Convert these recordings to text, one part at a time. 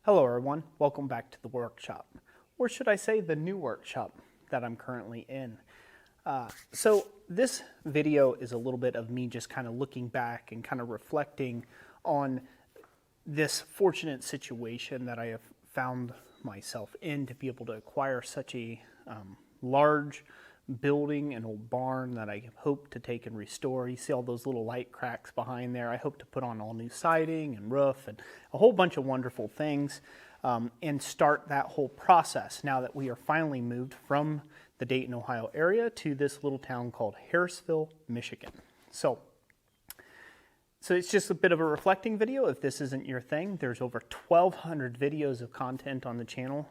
Hello everyone, welcome back to the workshop, or should I say the new workshop that I'm currently in. So this video is a little bit of me just kind of looking back and kind of reflecting on this fortunate situation that I have found myself in to be able to acquire such a large building, an old barn that I hope to take and restore. You see all those little light cracks behind there. I hope to put on all new siding and roof and a whole bunch of wonderful things and start that whole process now that we are finally moved from the Dayton, Ohio area to this little town called Harrisville, Michigan. So it's just a bit of a reflecting video. If this isn't your thing, there's over 1,200 videos of content on the channel.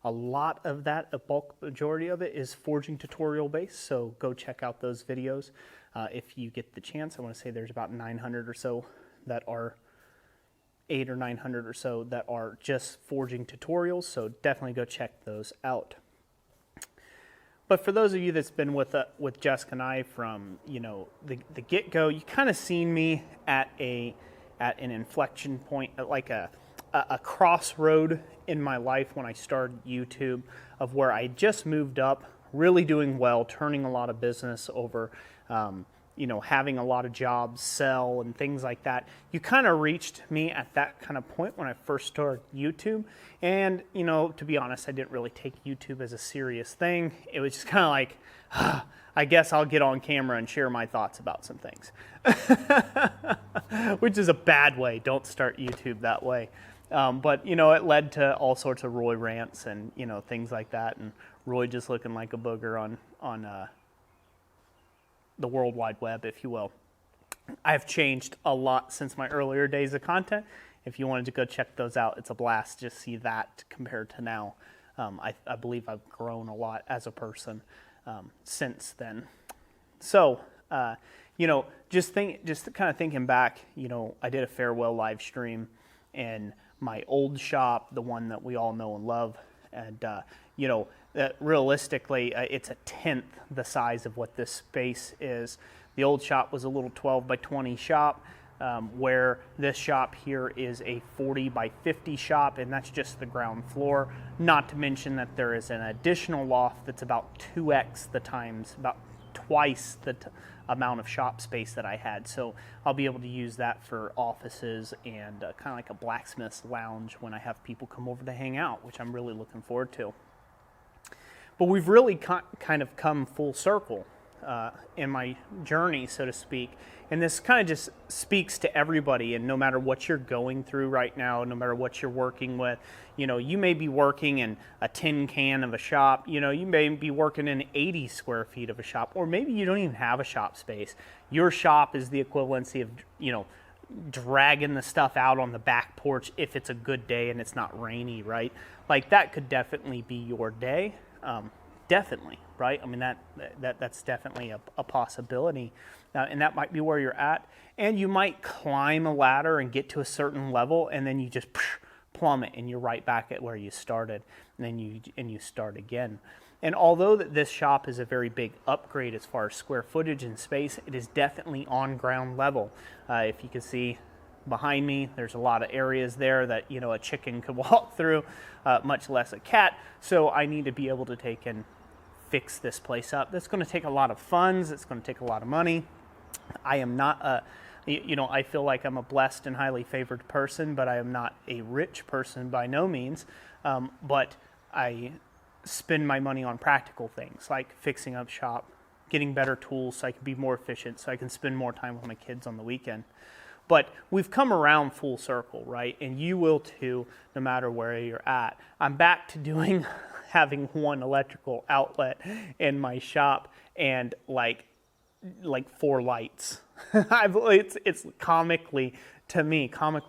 A lot of that, a bulk majority of it, is forging tutorial based, so go check out those videos if you get the chance. I want to say there's about 900 or so that are 800 or 900 or so that are just forging tutorials, so definitely go check those out. But for those of you that's been with Jessica and I from the get-go, you kind of seen me at an inflection point, at like a crossroad in my life when I started YouTube, of where I just moved up, really doing well, turning a lot of business over, having a lot of jobs sell and things like that. You kind of reached me at that kind of point when I first started YouTube. And, to be honest, I didn't really take YouTube as a serious thing. It was just kind of like, I guess I'll get on camera and share my thoughts about some things. Which is a bad way. Don't start YouTube that way. But, it led to all sorts of Roy rants and, things like that. And Roy just looking like a booger on the World Wide Web, if you will. I've changed a lot since my earlier days of content. If you wanted to go check those out, it's a blast to see that compared to now. I believe I've grown a lot as a person since then. So, just kind of thinking back, I did a farewell live stream in my old shop, the one that we all know and love, and realistically, it's a tenth the size of what this space is. The old shop was a little 12 by 20 shop, where this shop here is a 40 by 50 shop, and that's just the ground floor. Not to mention that there is an additional loft that's about 2x the times, about twice the amount of shop space that I had. So I'll be able to use that for offices and kind of like a blacksmith's lounge when I have people come over to hang out, which I'm really looking forward to. But we've really kind of come full circle in my journey, so to speak. And this kind of just speaks to everybody, and no matter what you're going through right now, no matter what you're working with, you may be working in a tin can of a shop, you may be working in 80 square feet of a shop, or maybe you don't even have a shop space. Your shop is the equivalency of, dragging the stuff out on the back porch if it's a good day and it's not rainy, right? Like that could definitely be your day. Definitely, right? I mean, that's definitely a possibility. And that might be where you're at. And you might climb a ladder and get to a certain level, and then you just plummet and you're right back at where you started. And then you start again. And although this shop is a very big upgrade as far as square footage and space, it is definitely on ground level. If you can see behind me, there's a lot of areas there that a chicken could walk through, much less a cat. So I need to be able to take and fix this place up. That's going to take a lot of funds. It's going to take a lot of money. I am not I feel like I'm a blessed and highly favored person, but I am not a rich person by no means. But I spend my money on practical things like fixing up shop, getting better tools so I can be more efficient, so I can spend more time with my kids on the weekend. But we've come around full circle, right? And you will too, no matter where you're at. I'm back to having one electrical outlet in my shop and like 4 lights. It's comically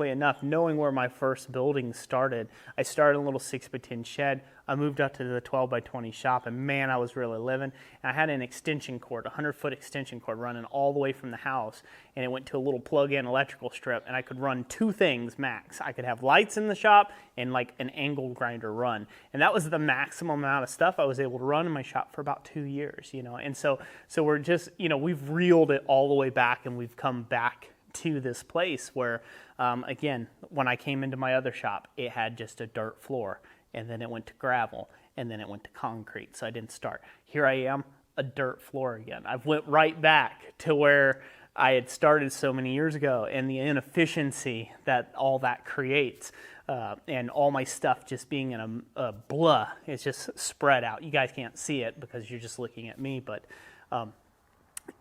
enough, knowing where my first building started. I started in a little 6 by 10 shed. I moved up to the 12 by 20 shop, and man, I was really living. And I had an extension cord, a 100-foot extension cord running all the way from the house, and it went to a little plug-in electrical strip, and I could run 2 things max. I could have lights in the shop and like an angle grinder run, and that was the maximum amount of stuff I was able to run in my shop for about 2 years, And so we're just, we've reeled it all the way back, and we've come back to this place where, again, when I came into my other shop, it had just a dirt floor, and then it went to gravel, and then it went to concrete, so I didn't start. Here I am, a dirt floor again. I've went right back to where I had started so many years ago, and the inefficiency that all that creates, and all my stuff just being in a blah, it's just spread out. You guys can't see it because you're just looking at me, but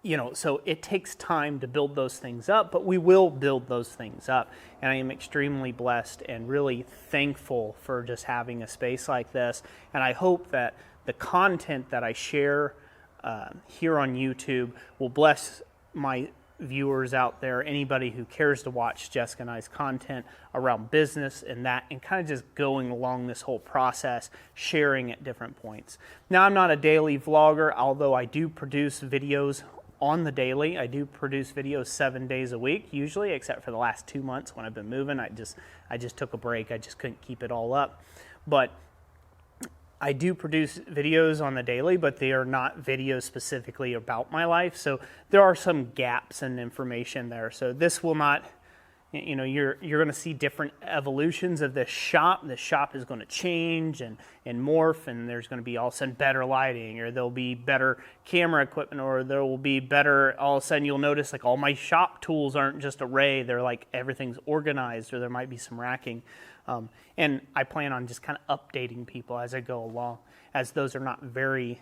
you know, so it takes time to build those things up, but we will build those things up. And I am extremely blessed and really thankful for just having a space like this. And I hope that the content that I share here on YouTube will bless my viewers out there, anybody who cares to watch Jessica and I's content around business and that, and kind of just going along this whole process, sharing at different points. Now, I'm not a daily vlogger, although I do produce videos on the daily. I do produce videos 7 days a week, usually, except for the last 2 months when I've been moving. I just took a break. I just couldn't keep it all up. But I do produce videos on the daily, but they are not videos specifically about my life. So there are some gaps in information there. So this will not, you know, you're going to see different evolutions of this shop. The shop is going to change and morph, and there's going to be all of a sudden better lighting, or there'll be better camera equipment, or there will be better, all of a sudden you'll notice like all my shop tools aren't just array, they're like everything's organized, or there might be some racking. And I plan on just kind of updating people as I go along, as those are not very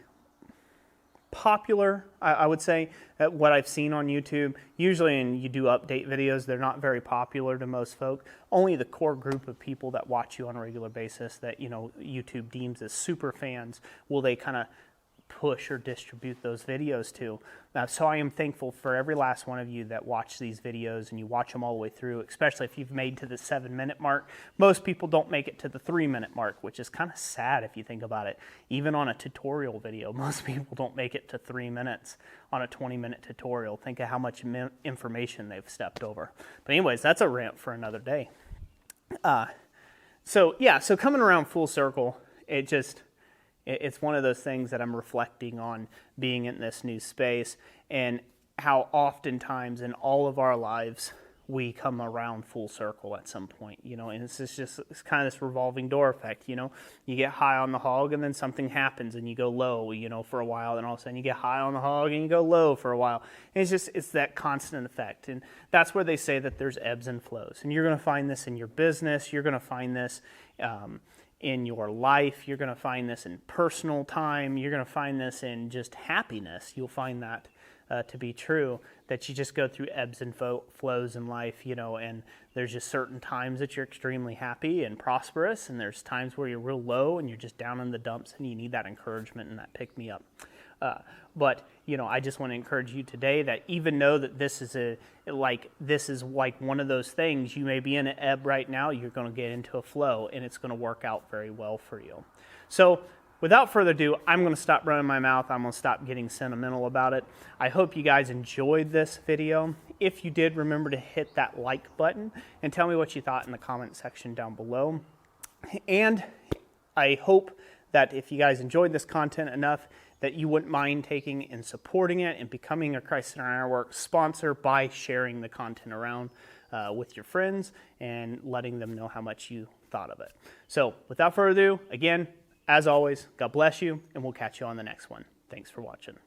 popular, I would say, at what I've seen on YouTube. Usually when you do update videos, they're not very popular to most folk. Only the core group of people that watch you on a regular basis that, you know, YouTube deems as super fans, will they kind of push or distribute those videos to. So I am thankful for every last one of you that watch these videos and you watch them all the way through, especially if you've made to the 7-minute mark. Most people don't make it to the 3-minute mark, which is kind of sad if you think about it. Even on a tutorial video, most people don't make it to 3 minutes on a 20-minute tutorial. Think of how much information they've stepped over. But anyways, that's a rant for another day. So coming around full circle, it's one of those things that I'm reflecting on being in this new space, and how oftentimes in all of our lives we come around full circle at some point, you know, and it's kind of this revolving door effect, you know. You get high on the hog and then something happens and you go low, you know, for a while, and all of a sudden you get high on the hog and you go low for a while. And it's that constant effect, and that's where they say that there's ebbs and flows, and you're going to find this in your business, you're going to find this in your life, you're going to find this in personal time, you're going to find this in just happiness. You'll find that to be true, that you just go through ebbs and flows in life, you know, and there's just certain times that you're extremely happy and prosperous, and there's times where you're real low and you're just down in the dumps and you need that encouragement and that pick-me-up. But, you know, I just want to encourage you today that even though that this is like one of those things, you may be in an ebb right now, you're going to get into a flow, and it's going to work out very well for you. So without further ado, I'm going to stop running my mouth. I'm going to stop getting sentimental about it. I hope you guys enjoyed this video. If you did, remember to hit that like button and tell me what you thought in the comment section down below. And I hope that if you guys enjoyed this content enough, that you wouldn't mind taking and supporting it and becoming a Christ and Ironworks sponsor by sharing the content around with your friends and letting them know how much you thought of it. So without further ado, again, as always, God bless you, and we'll catch you on the next one. Thanks for watching.